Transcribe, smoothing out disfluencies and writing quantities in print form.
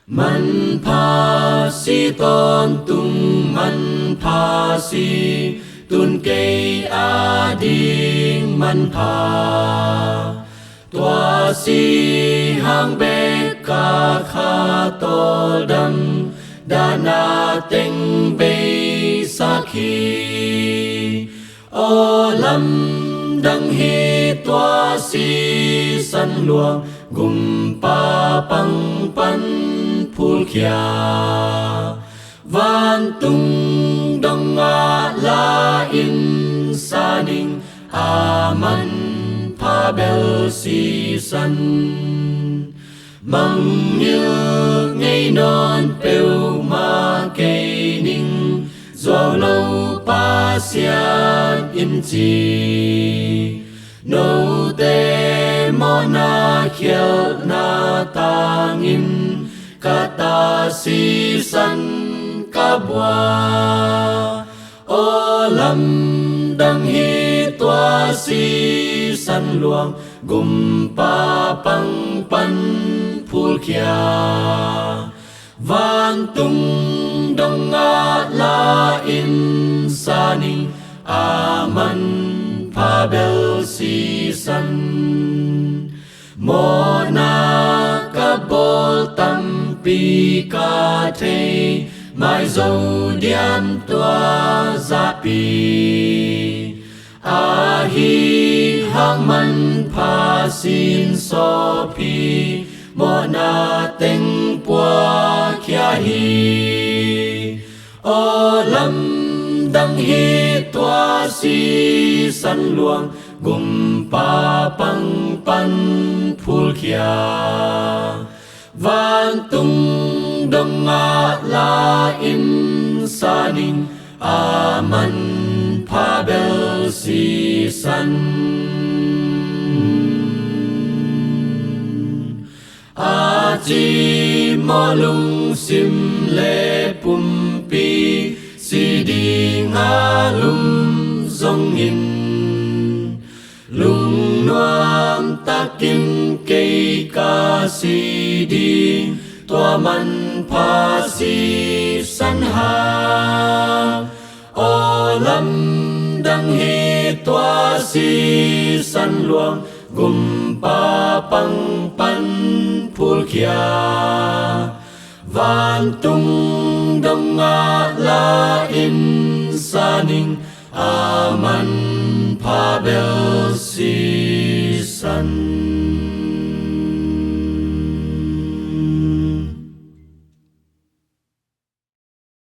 Man pa si ton tung man pa si tun cây a ding man pa tua si hang be ka kha to dam da na teng be sa khi o lam dang hi tua si san luang gum pa pang pan phul kia van tung dong a la in sa ning aman pa bel si san mang như ngày non peu ma cây ning do lâu pa xian in chi no te mona khiel na tangin kata si san ka bua o lam dang hi tua si san luang gum pa pang pan phul kia van tung dong a la in sa ning aman pa bel si san mo na ka bol tam pi ka the mai zo diam tua za pi a hi hang man pa sin so pi mo na teng pua kia hi o lam dang hi tua si san luang gum pa pang pan phul kia van tung dong a la in sa ning aman pa bel si san a chi mo lung sim le pum pi si di nga lum zong in lung nuam takin cây ca si đi tua man pa si san ha o lam dang hi tua si san luang gum pa pang pan phul kia van tung dong a la in sa ning aman pa bel si san